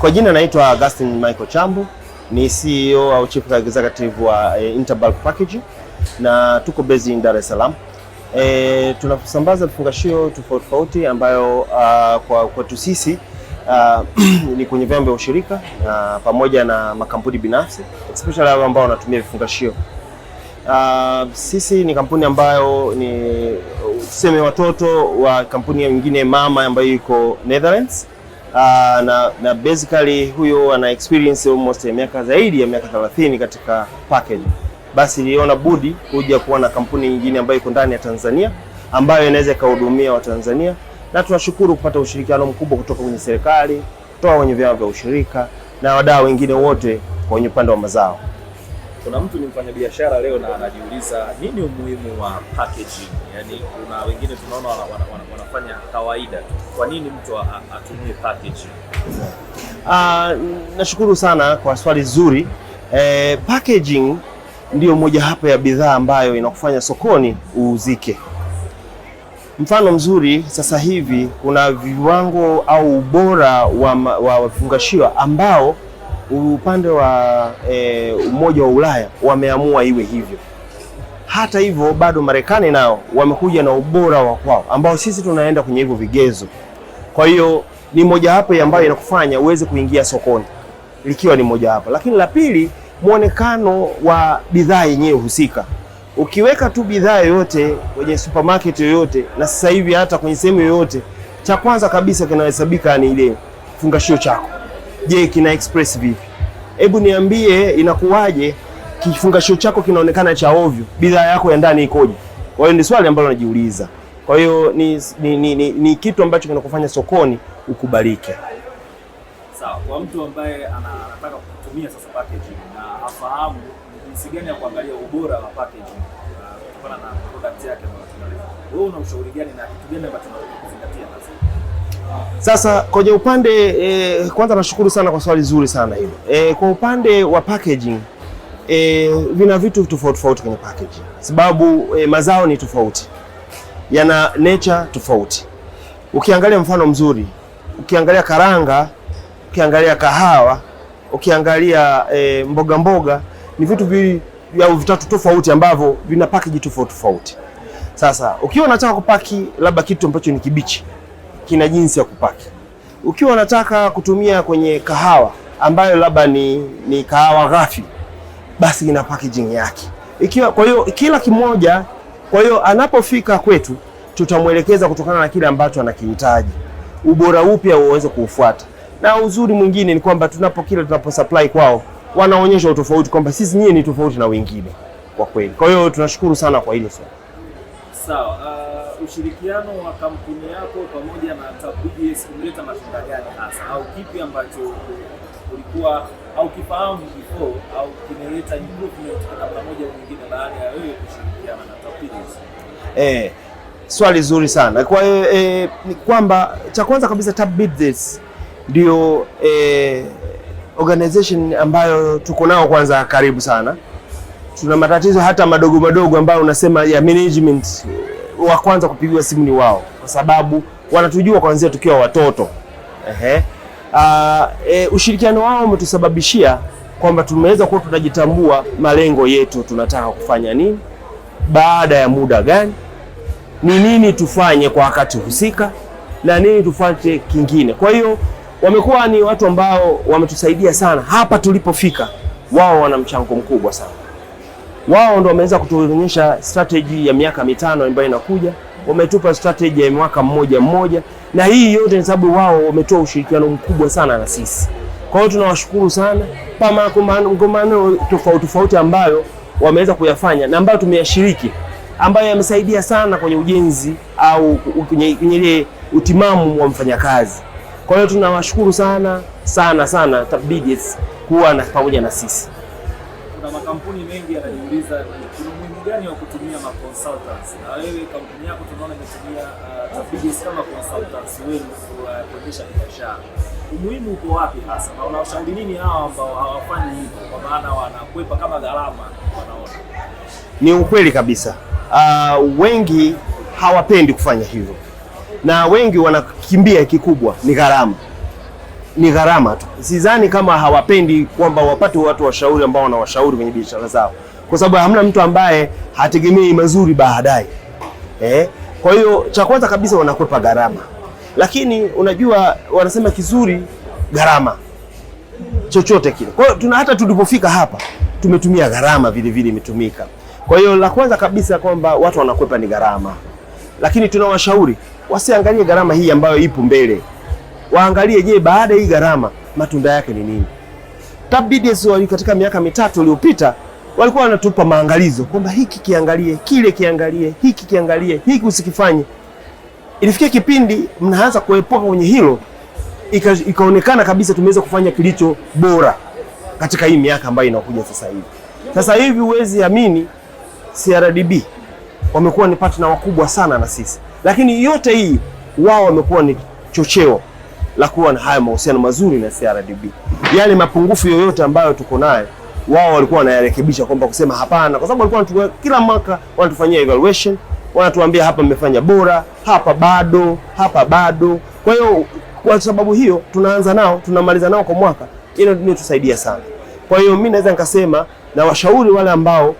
Kwa jina naitwa Augustine Michael Chambu, ni CEO au Chief Executive wa Interbulk Packaging na tuko based in Dar es Salaam. Tunasambaza vifungashio tofauti ambayo kwa kwetu sisi ni kwenye vyombo vya ushirika na pamoja na makampuni binafsi, especially wale ambao wanatumia vifungashio. Sisi ni kampuni ambayo ni tuseme watoto wa kampuni nyingine mama ambayo iko Netherlands. Na basically huyo ana experience almost zaidi ya miaka 30 katika packaging. Basi niliona budi kuja kuwa na kampuni nyingine ambayo iko ndani ya Tanzania ambayo inaweza kuhudumia Watanzania, na tunashukuru kupata ushirikiano mkubwa kutoka kwenye serikali, kutoka kwenye vyama vya ushirika na wadau wengine wote kwenye upande wa mazao. Kuna mtu ni mfanyabiashara leo na anajiuliza nini umuhimu wa packaging? Yaani kuna wengine tunaona wanafanya kawaida tu. Kwa nini mtu atumie packaging? Nashukuru sana kwa swali zuri. Packaging ndio moja hapa ya bidhaa ambayo inakufanya sokoni uuzike. Mfano mzuri sasa hivi kuna viwango au ubora wa vifungashio ambao upande wa Umoja wa Ulaya wameamua iwe hivyo. Hata hivyo bado Marekani nao wamekuja na ubora wa kwao ambao sisi tunaenda kwenye hivyo vigezo. Kwa hiyo ni moja hapo ambayo inakufanya uweze kuingia sokoni likiwa ni moja hapo. Lakini la pili, muonekano wa bidhaa yenyewe husika. Ukiweka tu bidhaa yoyote kwenye supermarket yoyote na sasa hivi hata kwenye sehemu yoyote, cha kwanza kabisa kinahesabika ni ile fungashio chako. Je, kina express vipi? Hebu niambie inakuwaje kifungashio chako kinaonekana cha ovyo, bidhaa yako ya ndani ikoje? Kwa hiyo ni swali ambalo najiuliza. Kwa hiyo ni kitu ambacho kinakufanya sokoni ukubalike. Sawa, kwa mtu ambaye anataka kutumia sasa packaging na afahamu jinsi gani ya kuangalia ubora wa packaging kutokana na product yake ambayo tunaleta. Wewe una ushauri gani na kitu gani ambacho tunakuzingatia sasa? Sasa kwenye upande kwanza nashukuru sana kwa swali zuri sana hilo. Kwa upande wa packaging vina vitu tofauti kwenye packaging. Sababu mazao ni tofauti. Yana nature tofauti. Ukiangalia mfano mzuri, ukiangalia karanga, ukiangalia kahawa, ukiangalia mboga ni vitu vitatu tofauti ambavyo vina package tofauti. Sasa ukiwa unataka kupaki labda kitu ambacho ni kibichi, kina jinsi ya kupaki. Ukiwa unataka kutumia kwenye kahawa ambayo labda ni kahawa ghafi, basi ina packaging yake. Kwa hiyo kila kimoja, kwa hiyo anapofika kwetu tutamuelekeza kutokana na kile ambacho anakihitaji. Ubora upya uweze kuufuata. Na uzuri mwingine ni kwamba tunapo supply kwao wanaonyesha utofauti kwamba sisi nyinyi ni tofauti na wengine kwa kweli. Kwa hiyo tunashukuru sana kwa hilo swali. Sawa, ushirikiano wa kampuni yako pamoja na TAPBGS umeleta matunda gani hasa, au kipi ambacho ulikuwa au kifahamu before au kimeleta improvement kwa namna moja au nyingine baada ya wewe kushirikiana na TAPBGS? Swali zuri sana. Kwa hiyo ni kwamba cha kwanza kabisa TAPBGS ndio organization ambayo tuko nao kwanza karibu sana. Tuna matatizo hata madogo ambayo unasema ya management wa kwanza kupigiwa simu ni wao, kwa sababu wanatujua kuanzia tukiwa watoto. Ushirikiano wao umetusababishia kwamba tumeweza kuwa tunajitambua malengo yetu, tunataka kufanya nini, baada ya muda gani, ni nini tufanye kwa wakati husika na nini tufanye kingine. Kwa hiyo wamekuwa ni watu ambao wametusaidia sana hapa tulipofika. Wao wana mchango mkubwa sana. Wao ndio wameweza kutuonyesha strategy ya miaka 5 ambayo inakuja. Wametupa strategy ya mwaka mmoja, na hii yote ni sababu wao wametoa ushirikiano mkubwa sana na sisi. Kwa hiyo tunawashukuru sana kwa makongamano tofauti ambayo wameweza kuyafanya na ambayo tumeyashiriki, ambayo yamesaidia sana kwenye ujenzi au kwenye ile utimamu wa mfanyakazi. Kwa hiyo tunawashukuru sana TAPBGS kuwa pamoja na sisi. Kuna makampuni mengi yanajiuliza kuna umuhimu gani wa kutumia consultants. Na wewe kampuni yako tunaona imetumia TAPBGS kama consultants wenu kuendesha biashara. Umuhimu uko wapi hasa? Na unawashauri nini hao ambao hawafanyi hivyo kwa maana wanakwepa kama gharama wanaona? Ni ukweli kabisa. Wengi hawapendi kufanya hivyo. Na wengi wanakimbia kikubwa ni gharama. ni gharama tu. Sidhani kama hawapendi kwamba wapate watu washauri ambao wanawashauri kwenye biashara zao, kwa sababu hamna mtu ambaye hategemei mazuri baadaye. Kwa hiyo cha kwanza kabisa wanakwepa gharama, lakini unajua wanasema kizuri gharama chochote kile. Kwa hiyo hata tulipofika hapa tumetumia gharama vile vile imetumika. Kwa hiyo la kwanza kabisa kwamba watu wanakwepa ni gharama, lakini tunawashauri wasiangalie gharama hii ambayo ipo mbele, waangalie je, baada hii gharama matunda yake ni nini. TAPBDS katika miaka mitatu iliyopita walikuwa wanatupa maangalizo kwamba hiki kiangalie, kile kiangalie, hiki kiangalie, hiki usikifanye. Ilifikia kipindi mnaanza kuepuka kwenye hilo, ikaonekana kabisa tumeweza kufanya kilicho bora katika hii miaka ambayo inakuja sasa hivi. Sasa hivi huwezi amini, CRDB wamekuwa ni partner wakubwa sana na sisi, lakini yote hii wao wamekuwa ni chocheo la kuwa na haya mahusiano mazuri na CRDB. Yale mapungufu yoyote ambayo tuko nayo wao walikuwa wanayarekebisha, kwamba kusema hapana, kwa sababu walikuwa kila mwaka wanatufanyia evaluation, wanatuambia hapa mmefanya bora, hapa bado, hapa bado. Kwa hiyo kwa sababu hiyo tunaanza nao, tunamaliza nao kwa mwaka, ile ndio tusaidia sana. Kwa hiyo mimi naweza nikasema na washauri wale ambao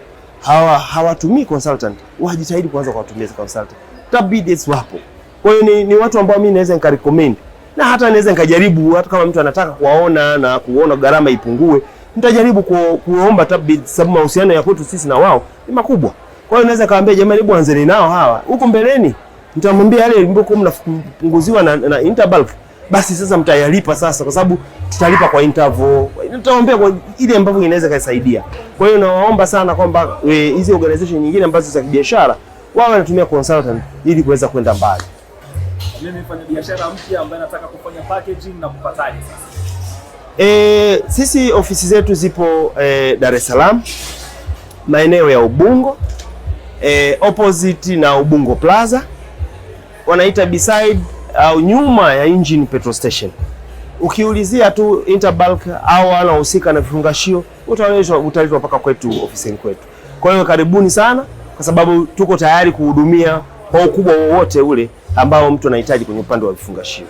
hawatumii consultant wajitahidi kwanza kuwatumia consultant. TAPBDS wapo. Kwa hiyo ni watu ambao mimi naweza nikarecommend, na hata naweza nikajaribu, hata kama mtu anataka kuwaona na kuona gharama ipungue, nitajaribu kuomba TAPBDS, sababu mahusiano ya kwetu sisi na wao ni makubwa. Kwa hiyo naweza kaambia jamani, hebu anzeni nao hawa huko mbeleni, nitamwambia yale mbona mnapunguziwa na Interbulk, basi sasa mtayalipa sasa, kwa sababu tutalipa kwa interval, nitaombea kwa ile ambavyo inaweza kusaidia. Kwa hiyo nawaomba sana kwamba hizi organization nyingine ambazo za kibiashara wao wanatumia consultant ili kuweza kwenda mbali. Mimi mfanya biashara mpya ambaye nataka kufanya packaging na kupataje sasa? Sisi ofisi zetu zipo Dar es Salaam, maeneo ya Ubungo, opposite na Ubungo Plaza, wanaita beside au nyuma ya Engine Petrol Station. Ukiulizia tu Interbulk au anahusika na vifungashio, utaletwa mpaka kwetu ofisini kwetu. Kwa hiyo karibuni sana, kwa sababu tuko tayari kuhudumia kwa ukubwa wowote ule ambao mtu anahitaji kwenye upande wa vifungashio.